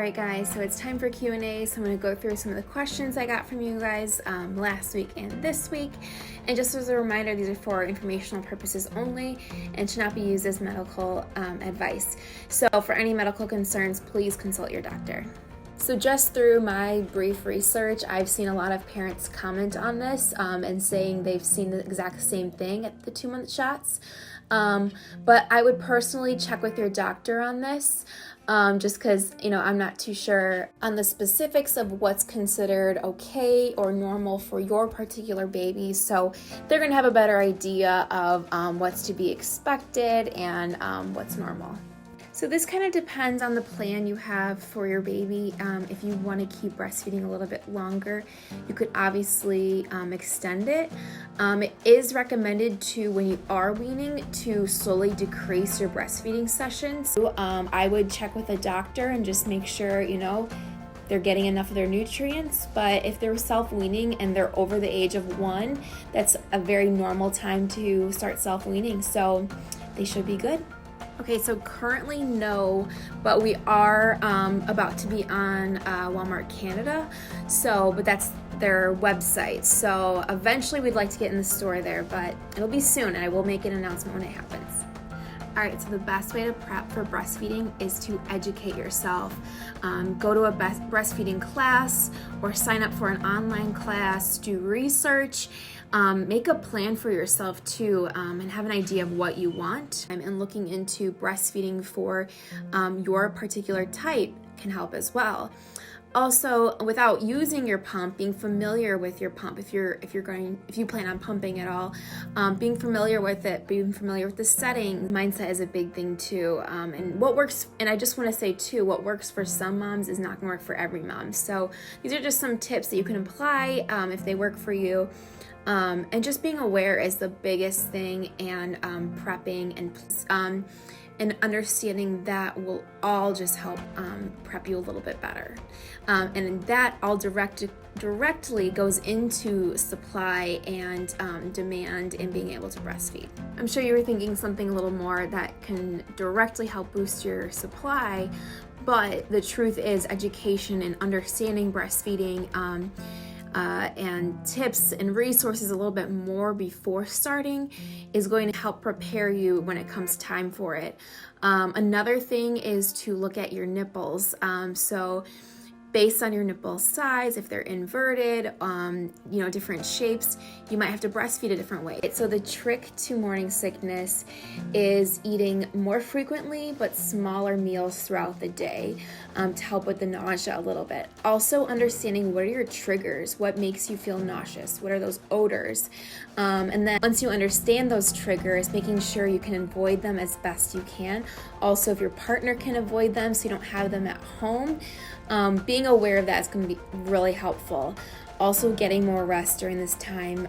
Alright guys, so it's time for Q&A, so I'm going to go through some of the questions I got from you guys last week and this week. And just as a reminder, these are for informational purposes only and should not be used as medical advice. So for any medical concerns, please consult your doctor. So just through my brief research, I've seen a lot of parents comment on this and saying they've seen the exact same thing at the 2-month shots. But I would personally check with your doctor on this. Just because, I'm not too sure on the specifics of what's considered okay or normal for your particular baby. So they're going to have a better idea of what's to be expected and what's normal. So this kind of depends on the plan you have for your baby. If you want to keep breastfeeding a little bit longer, you could obviously extend it. It is recommended to, when you are weaning, to slowly decrease your breastfeeding sessions. So, I would check with a doctor and just make sure, they're getting enough of their nutrients. But if they're self-weaning and they're over the age of 1, that's a very normal time to start self-weaning. So they should be good. Okay, so currently no, but we are about to be on Walmart Canada, but that's their website. So eventually we'd like to get in the store there, but it'll be soon and I will make an announcement when it happens. Alright, so the best way to prep for breastfeeding is to educate yourself. Go to a breastfeeding class or sign up for an online class, do research, make a plan for yourself too, and have an idea of what you want. And looking into breastfeeding for your particular type can help as well. Also, without using your pump, being familiar with your pump, if you plan on pumping at all, being familiar with it, being familiar with the setting, mindset is a big thing too. And what works, and I just want to say too, what works for some moms is not going to work for every mom. So these are just some tips that you can apply if they work for you. And just being aware is the biggest thing, and prepping and understanding that will all just help prep you a little bit better. And that all directly goes into supply and demand and being able to breastfeed. I'm sure you were thinking something a little more that can directly help boost your supply, but the truth is education and understanding breastfeeding and tips and resources a little bit more before starting is going to help prepare you when it comes time for it. Another thing is to look at your nipples. So based on your nipple size, if they're inverted, different shapes, you might have to breastfeed a different way. So the trick to morning sickness is eating more frequently but smaller meals throughout the day to help with the nausea a little bit. Also understanding what are your triggers, what makes you feel nauseous, what are those odors, and then once you understand those triggers, making sure you can avoid them as best you can. Also, if your partner can avoid them so you don't have them at home, being aware of that is going to be really helpful. Also, getting more rest during this time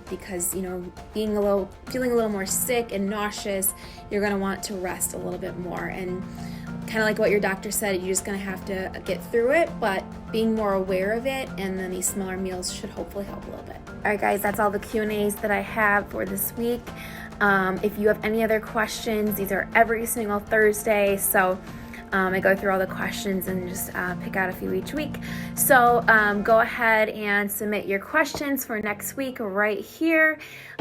because feeling a little more sick and nauseous, you're going to want to rest a little bit more. And kind of like what your doctor said, you're just going to have to get through it, but being more aware of it, and then these smaller meals should hopefully help a little bit. All right, guys, that's all the Q&As that I have for this week. If you have any other questions, these are every single Thursday, so I go through all the questions and just pick out a few each week. So go ahead and submit your questions for next week right here.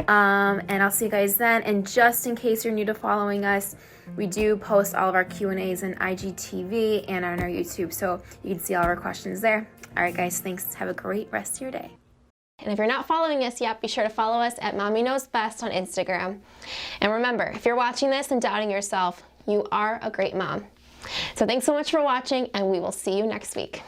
And I'll see you guys then. And just in case you're new to following us, we do post all of our Q&As in IGTV and on our YouTube. So you can see all of our questions there. All right, guys, thanks. Have a great rest of your day. And if you're not following us yet, be sure to follow us at Mommy Knows Best on Instagram. And remember, if you're watching this and doubting yourself, you are a great mom. So thanks so much for watching, and we will see you next week.